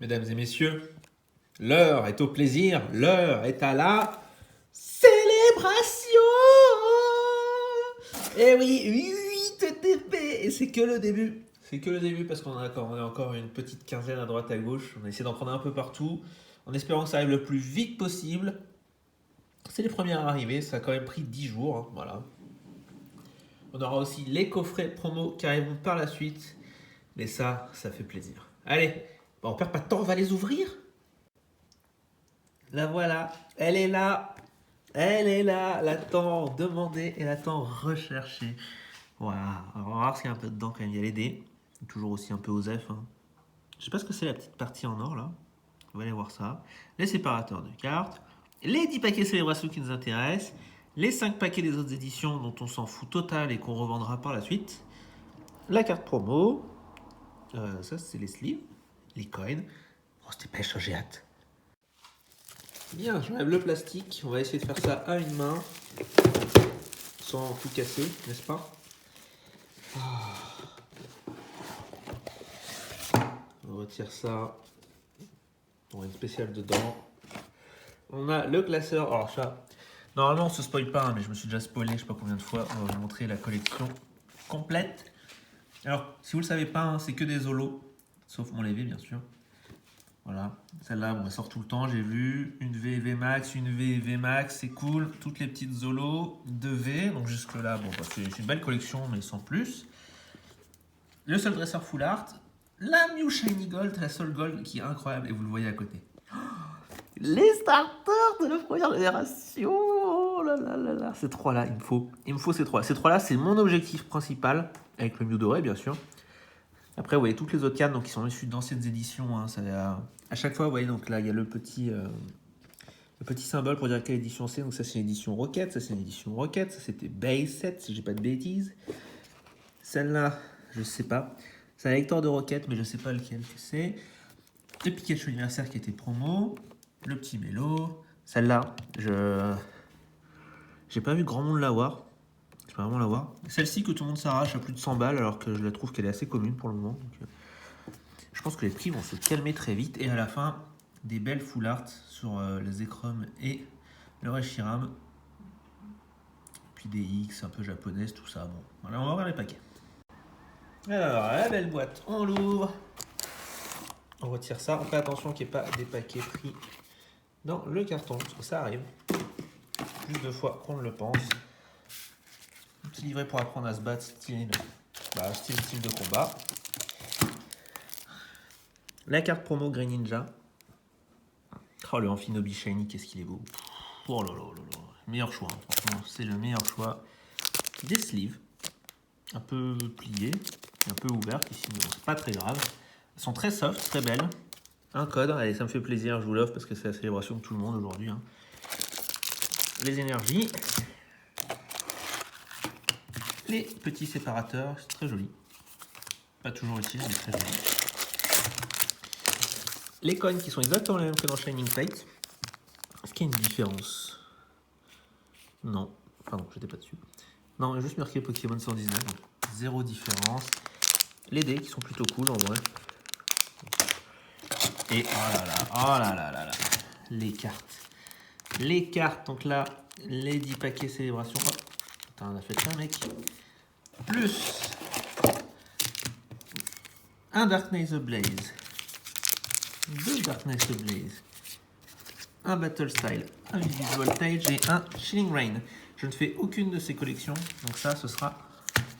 Mesdames et messieurs, l'heure est au plaisir, l'heure est à la célébration. Eh oui, 8 TP. Et c'est que le début. C'est que le début parce qu'on on a encore une petite quinzaine à droite à gauche. On a essayé d'en prendre un peu partout en espérant que ça arrive le plus vite possible. C'est les premières à arriver, ça a quand même pris 10 jours. Voilà. On aura aussi les coffrets promo qui arriveront par la suite. Mais ça fait plaisir. Allez, on perd pas de temps, on va les ouvrir. La voilà, elle est là. Elle est là, la tant demandée et la tant recherchée. Voilà, alors on va voir ce qu'il y a un peu dedans quand même. Il y a les dés, toujours aussi un peu OSEF. Hein. Je sais pas ce que c'est la petite partie en or là. On va aller voir ça. Les séparateurs de cartes, les 10 paquets célébrations qui nous intéressent, les 5 paquets des autres éditions dont on s'en fout total et qu'on revendra par la suite, la carte promo, ça c'est les sleeves, les coins. Oh, c'était pêche, j'ai hâte. Bien, j'enlève le plastique. On va essayer de faire ça à une main, sans tout casser, n'est-ce pas? On retire ça. On a une spéciale dedans. On a le classeur. Alors ça, normalement on se spoil pas, hein, mais je me suis déjà spoilé je sais pas combien de fois. On va vous montrer la collection complète. Alors, si vous le savez pas, hein, c'est que des holos, sauf mon lévé bien sûr. Voilà, celle-là, bon, elle sort tout le temps, j'ai vu. Une V et V Max, une V et V Max, c'est cool. Toutes les petites Zolos, 2 V, donc jusque-là, bon, bah, c'est une belle collection, mais sans plus. Le seul dresseur full art, la Mew Shiny Gold, la seule gold qui est incroyable, et vous le voyez à côté. Les starters de la première génération, oh là là là là, ces trois-là, il me faut ces trois. Ces trois-là, c'est mon objectif principal, avec le Mew doré, bien sûr. Après, vous voyez toutes les autres cartes donc, qui sont issues d'anciennes éditions. Hein, ça, à chaque fois, vous voyez, donc là, il y a le petit symbole pour dire quelle édition c'est. Donc ça, c'est une édition Rocket. Ça, c'est une édition Rocket. Ça, c'était Base 7, si j'ai pas de bêtises. Celle-là, je sais pas. C'est un lecteur de Rocket, mais je sais pas lequel que c'est. Le Pikachu anniversaire qui était promo. Le petit Mélo. Celle-là, j'ai pas vu grand monde l'avoir. Je peux vraiment l'avoir. Celle-ci que tout le monde s'arrache à plus de 100 balles, alors que je la trouve qu'elle est assez commune pour le moment. Donc, je pense que les prix vont se calmer très vite. Et à la fin, des belles full art sur les Zekrom et le Reshiram. Puis des X un peu japonaises, tout ça. Bon, voilà, on va voir les paquets. Alors, la belle boîte, on l'ouvre. On retire ça. On fait attention qu'il n'y ait pas des paquets pris dans le carton, parce que ça arrive plus de fois qu'on ne le pense. Un petit livret pour apprendre à se battre, style de combat. La carte promo Green Ninja. Oh, le Amphinobi Shiny, qu'est-ce qu'il est beau. Oh là là là là. Meilleur choix, hein. Franchement, c'est le meilleur choix. Des sleeves, un peu pliées, un peu ouvertes ici, mais bon, c'est pas très grave. Elles sont très soft, très belles. Un code, allez, ça me fait plaisir, je vous l'offre parce que c'est la célébration de tout le monde aujourd'hui. Hein. Les énergies. Les petits séparateurs, c'est très joli. Pas toujours utile, mais très joli. Les coins qui sont exactement les mêmes que dans Shining Fate. Est-ce qu'il y a une différence? Non, pardon, j'étais pas dessus. Non, il y a juste marqué Pokémon 119, donc zéro différence. Les dés qui sont plutôt cool en vrai. Et oh là là là là, les cartes. Les cartes, donc là, les 10 paquets célébration. Oh, putain, on a fait ça, mec. Plus un Darkness Ablaze. 2 Darkness Ablaze. Un Battle Style, un Vivid Voltage et un Chilling Rain. Je ne fais aucune de ces collections, donc ça, ce sera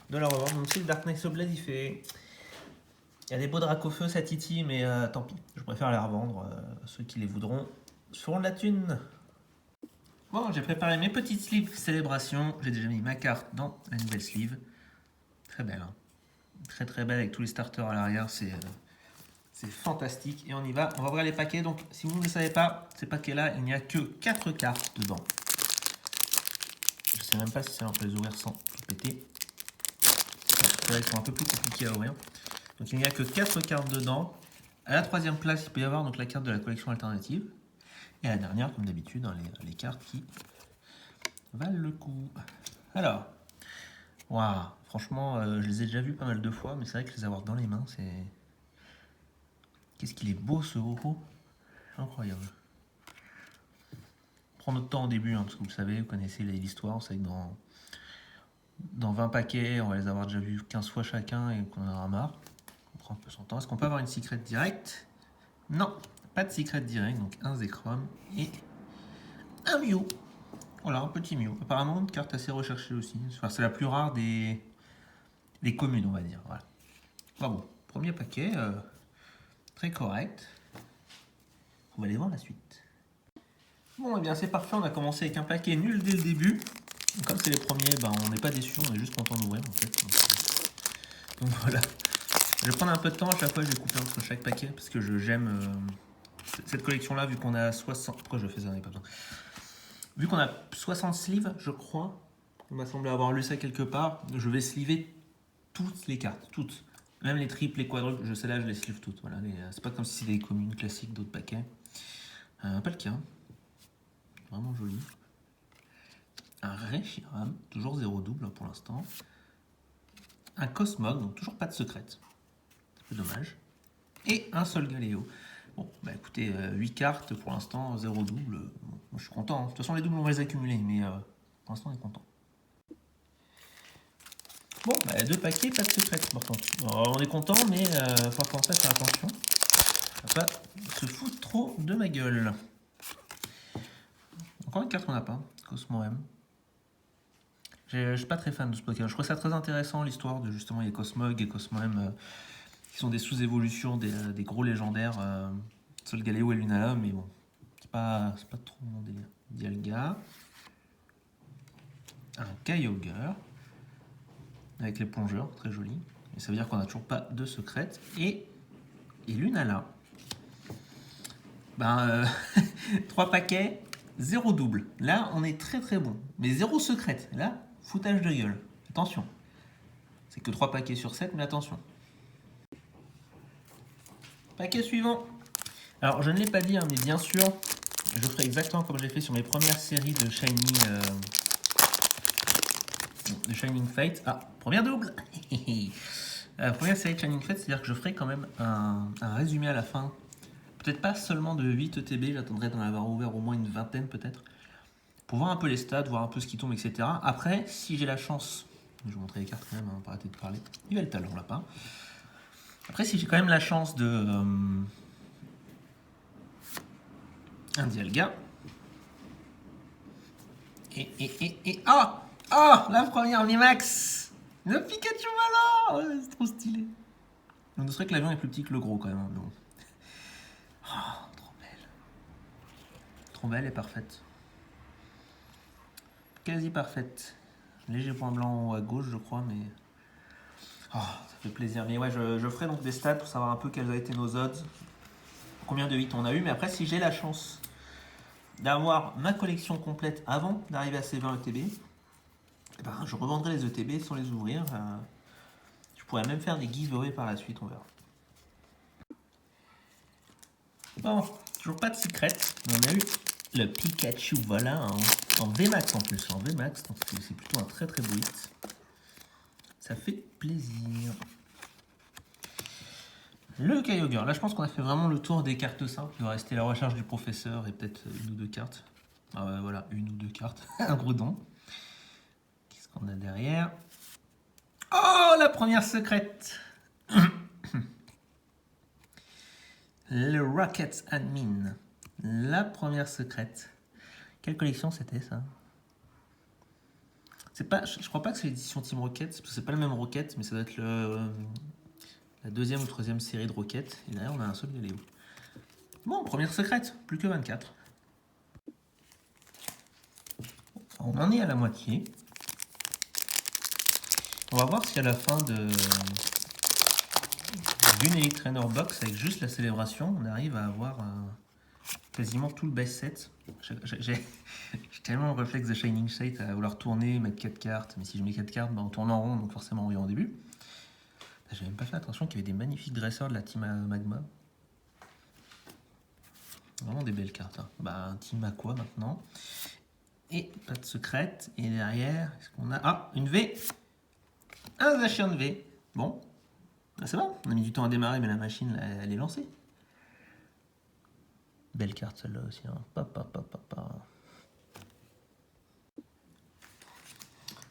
de la revente. Même si le Darkness Ablaze, il fait... Il y a des beaux Dracofeu, ça titille, mais tant pis. Je préfère les revendre. Ceux qui les voudront feront de la thune. Bon, j'ai préparé mes petites sleeves célébration. J'ai déjà mis ma carte dans la nouvelle sleeve. Très belle. Hein. Très très belle avec tous les starters à l'arrière. C'est fantastique. Et on y va. On va ouvrir les paquets. Donc, si vous ne le savez pas, ces paquets-là, il n'y a que 4 cartes dedans. Je ne sais même pas si on peut les ouvrir sans tout péter. Là, ils sont un peu plus compliqués à ouvrir. Donc il n'y a que 4 cartes dedans. À la troisième place, il peut y avoir donc, la carte de la collection alternative. Et à la dernière, comme d'habitude, hein, les cartes qui valent le coup. Alors, waouh, franchement, je les ai déjà vues pas mal de fois, mais c'est vrai que les avoir dans les mains, Qu'est-ce qu'il est beau ce Oro. Incroyable. On prend notre temps au début, hein, parce que vous savez, vous connaissez l'histoire. Vous savez que dans 20 paquets, on va les avoir déjà vus 15 fois chacun et qu'on en aura marre. On prend un peu son temps. Est-ce qu'on peut avoir une secret directe? Non, pas de secret direct. Donc un Zekrom et un Mew. Voilà, un petit Mew. Apparemment, une carte assez recherchée aussi. Enfin, c'est la plus rare des communes, on va dire. Voilà. Enfin bon, premier paquet, très correct. On va aller voir la suite. Bon, et bien c'est parfait, on a commencé avec un paquet nul dès le début. Comme c'est les premiers, ben, on n'est pas déçus, on est juste content d'ouvrir en fait. Donc voilà. Je vais prendre un peu de temps, à chaque fois je vais couper entre chaque paquet parce que j'aime cette collection là, vu qu'on a 60. Pourquoi je fais ça? Pas besoin. Vu qu'on a 60 sleeves, je crois, il m'a semblé avoir lu ça quelque part, je vais sleever toutes les cartes, toutes. Même les triples, les quadruples, celles-là je les sleeve toutes. Voilà, c'est pas comme si c'était des communes classiques d'autres paquets. Pas le cas. Vraiment joli. Un Reshiram, toujours 0 double pour l'instant. Un Cosmog, donc toujours pas de secrète. C'est un peu dommage. Et un Solgaleo. Bon, bah écoutez, 8 cartes pour l'instant, 0 double. Bon, moi je suis content. De toute façon, les doubles on va les accumuler, mais pour l'instant on est content. Bon, bah 2 paquets, pas de secrète par contre. Alors, on est content, mais faut penser à faire attention. On va pas se foutre trop de ma gueule. Encore une carte qu'on n'a pas, Cosmo M. Je suis pas très fan de ce Pokémon. Je trouve ça très intéressant l'histoire de justement les Cosmog et Cosmo M qui sont des sous-évolutions des gros légendaires Solgaleo et Lunala, mais bon, c'est pas trop mon délire. Dialga, un Kyogre avec les plongeurs, très joli. Et ça veut dire qu'on n'a toujours pas de secrète. Et Lunala. Ben, 3 paquets, 0 double. Là, on est très très bon. Mais 0 secrète. Là, foutage de gueule. Attention. C'est que 3 paquets sur 7, mais attention. Paquet suivant. Alors, je ne l'ai pas dit, hein, mais bien sûr, je ferai exactement comme j'ai fait sur mes premières séries de Shining Fate. Ah, première double. Première série de Shining Fate, c'est-à-dire que je ferai quand même un résumé à la fin. Peut-être pas seulement de 8 ETB, j'attendrai d'en avoir ouvert au moins une vingtaine peut-être. Pour voir un peu les stats, voir un peu ce qui tombe, etc. Après, si j'ai la chance, je vais vous montrer les cartes quand même, hein, pour arrêter de parler. Il y a le talent là pas. Après, si j'ai quand même la chance de un Dialga. Et la première VMAX, le Pikachu Valor, c'est trop stylé. On serait que l'avion est plus petit que le gros quand même. Mais bon. Oh, trop belle. Trop belle et parfaite. Quasi parfaite. Léger point blanc à gauche, je crois, mais ça fait plaisir. Mais ouais, je ferai donc des stats pour savoir un peu quelles ont été nos odds, combien de hits on a eu. Mais après, si j'ai la chance d'avoir ma collection complète avant d'arriver à ces 20 ETB, ben, je revendrai les ETB sans les ouvrir. Je pourrais même faire des giveaways par la suite, on verra. Bon, toujours pas de secret. On a eu le Pikachu, voilà, en VMAX en plus, en VMAX, donc c'est plutôt un très très beau hit. Ça fait plaisir. Le Kyogre, là je pense qu'on a fait vraiment le tour des cartes simples. Il va rester la recherche du professeur et peut-être une ou deux cartes. Ah ouais, voilà, une ou deux cartes. Un gros don. Qu'est-ce qu'on a derrière? Oh, la première secrète. Le Rocket Admin. La première secrète. Quelle collection c'était ça? C'est pas, je crois pas que c'est l'édition Team Rocket, parce que c'est pas le même Rocket, mais ça doit être la deuxième ou troisième série de Rocket. Et derrière on a un seul Galéo. Bon, première secrète, plus que 24. On en est à la moitié. On va voir si à la fin d'une Elite Trainer Box, avec juste la célébration, on arrive à avoir quasiment tout le base set. J'ai tellement le réflexe de Shining Shade à vouloir tourner, mettre 4 cartes, mais si je mets 4 cartes, ben on tourne en rond, donc forcément on revient au début. J'ai même pas fait attention qu'il y avait des magnifiques dresseurs de la Team Magma. Vraiment des belles cartes. Hein. Bah, un Team Aqua maintenant. Et pas de secrète. Et derrière, est-ce qu'on a... Ah, une V. Un Zacian V. Bon. Ah, c'est bon. On a mis du temps à démarrer, mais la machine, elle est lancée. Belle carte celle-là aussi. Hein.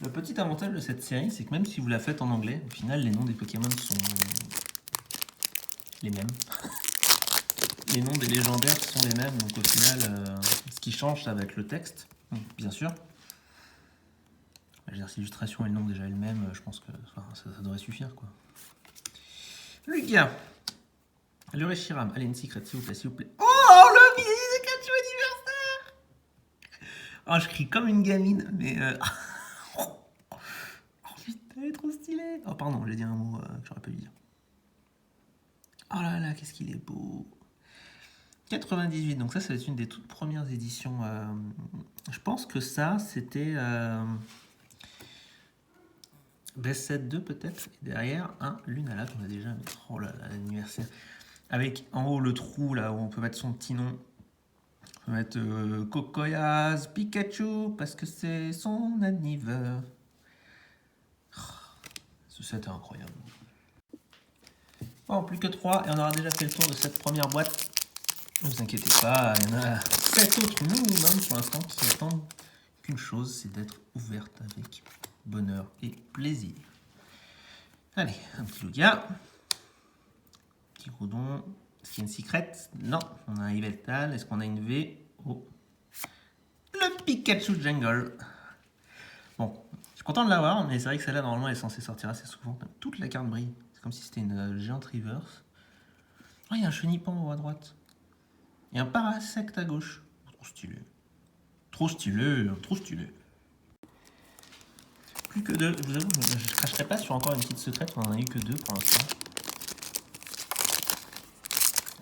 Le petit avantage de cette série, c'est que même si vous la faites en anglais, au final, les noms des Pokémon sont les mêmes. Les noms des légendaires sont les mêmes, donc au final, ce qui change, ça va être le texte, bien sûr. L'illustration et le nom déjà est le même, je pense que ça devrait suffire, quoi. Lugia, le Reshiram, allez, une secret, s'il vous plaît. Oh, le Pikachu anniversaire! Oh, je crie comme une gamine, mais... Oh putain, elle est trop stylée! Oh, pardon, j'ai dit un mot que j'aurais pas dû dire. Oh là là, qu'est-ce qu'il est beau! 98, donc ça va être une des toutes premières éditions. Je pense que ça, c'était Best Set 2 peut-être. Et derrière, un Lunala qu'on a déjà mis. Oh là là, l'anniversaire. Avec en haut le trou là où on peut mettre son petit nom. On peut mettre Cocoyaz, Pikachu, parce que c'est son anniversaire. Ce set est incroyable. Bon, plus que 3 et on aura déjà fait le tour de cette première boîte. Ne vous inquiétez pas, il y en a 7 autres minimum pour l'instant qui attendent qu'une chose, c'est d'être ouverte avec bonheur et plaisir. Allez, un petit Lugia. Petit Groudon. Est-ce qu'il y a une secret? Non, on a un Yveltal. Est-ce qu'on a une V? Oh. Le Pikachu Jungle. Bon, je suis content de l'avoir, mais c'est vrai que celle-là, normalement, elle est censée sortir assez souvent. Toute la carte brille. C'est comme si c'était une géante reverse. Oh, il y a un Chenipan en haut à droite. Et un Parasect à gauche. Trop stylé. Trop stylé, trop stylé. Plus que 2. Je vous avoue, je ne cracherai pas sur encore une petite secrète. On en a eu que 2 pour l'instant.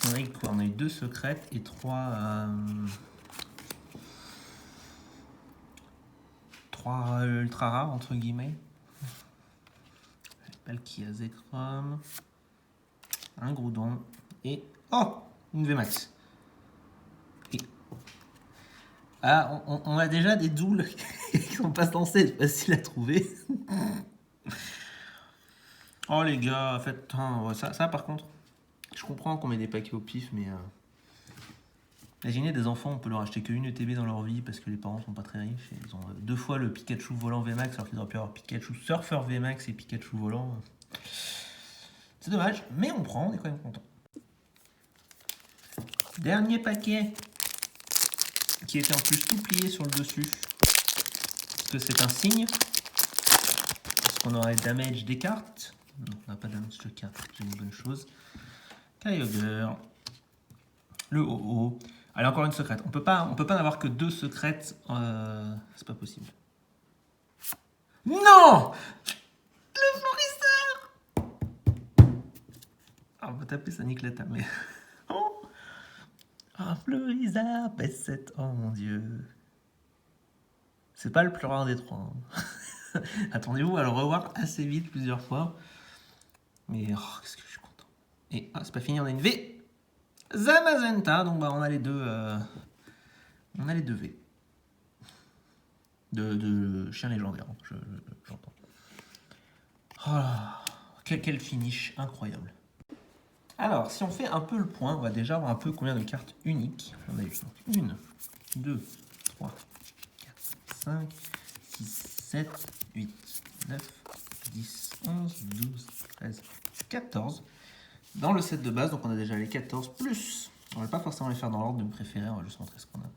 On a eu quoi? On a eu 2 secrètes et 3 ultra rares, entre guillemets. Palkia Zekrom. Un Groudon. Et... oh, une VMAX. Ah, on a déjà des doubles qui sont pas censés être faciles à trouver. Oh les gars, faites... ça par contre, je comprends qu'on met des paquets au pif, mais... imaginez des enfants, on peut leur acheter qu'une ETB dans leur vie parce que les parents sont pas très riches. Et ils ont 2 fois le Pikachu volant VMAX alors qu'ils auraient pu avoir Pikachu Surfer VMAX et Pikachu volant. C'est dommage, mais on prend, on est quand même content. Dernier paquet qui était en plus tout plié sur le dessus. Parce que c'est un signe. Parce qu'on aurait damage des cartes. Non, on n'a pas damage de cartes, c'est une bonne chose. Kyogre. Le OO. Allez, encore une secrète. On peut pas n'avoir que 2 secrètes. C'est pas possible. Non! Le Florisseur! Ah, on va taper ça nique la table, mais... oh! Un Florisseur, PS7. Oh mon dieu. C'est pas le plus rare des 3. Hein. Attendez-vous à le revoir assez vite plusieurs fois. Mais oh, qu'est-ce que je suis content. Et c'est pas fini, on a une V. Zamazenta, donc on a les deux. On a les 2 V. De chien légendaire, j'entends. Oh, quel finish incroyable. Alors, si on fait un peu le point, on va déjà voir un peu combien de cartes uniques. On a eu 1, 2, 3, 4, 5, 6, 7, 8, 9, 10, 11, 12, 13, 14. Dans le set de base, donc on a déjà les 14 plus. On ne va pas forcément les faire dans l'ordre de me préférer, on va juste montrer ce qu'on a.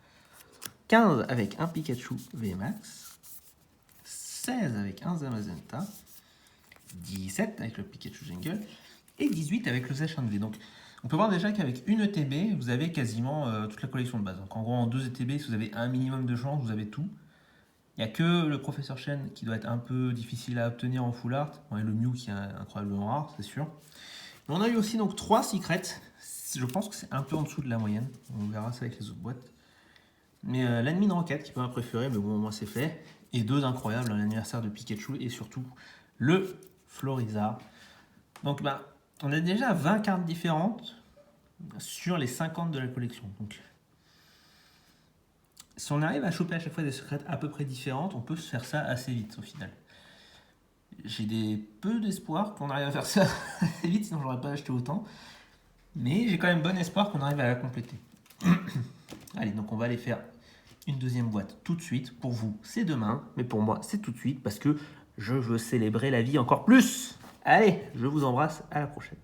15 avec un Pikachu VMAX. 16 avec un Zamazenta. 17 avec le Pikachu Jungle. Et 18 avec le Session V. Donc on peut voir déjà qu'avec une ETB, vous avez quasiment toute la collection de base. Donc en gros, en 2 ETB, si vous avez un minimum de chance, vous avez tout. Il n'y a que le Professeur Chen qui doit être un peu difficile à obtenir en full art. Et le Mew qui est incroyablement rare, c'est sûr. Mais on a eu aussi donc 3 secrets. Je pense que c'est un peu en dessous de la moyenne. On verra ça avec les autres boîtes. Mais l'admin Rocket qui peut ma préférée, mais bon, moi c'est fait. Et 2 incroyables, l'anniversaire de Pikachu et surtout le Florizard. Donc on a déjà 20 cartes différentes sur les 50 de la collection. Donc si on arrive à choper à chaque fois des secrets à peu près différentes, on peut se faire ça assez vite au final. J'ai peu d'espoir qu'on arrive à faire ça assez vite, sinon j'aurais pas acheté autant. Mais j'ai quand même bon espoir qu'on arrive à la compléter. Allez, donc on va aller faire une deuxième boîte tout de suite. Pour vous, c'est demain, mais pour moi, c'est tout de suite parce que je veux célébrer la vie encore plus. Allez, je vous embrasse, à la prochaine.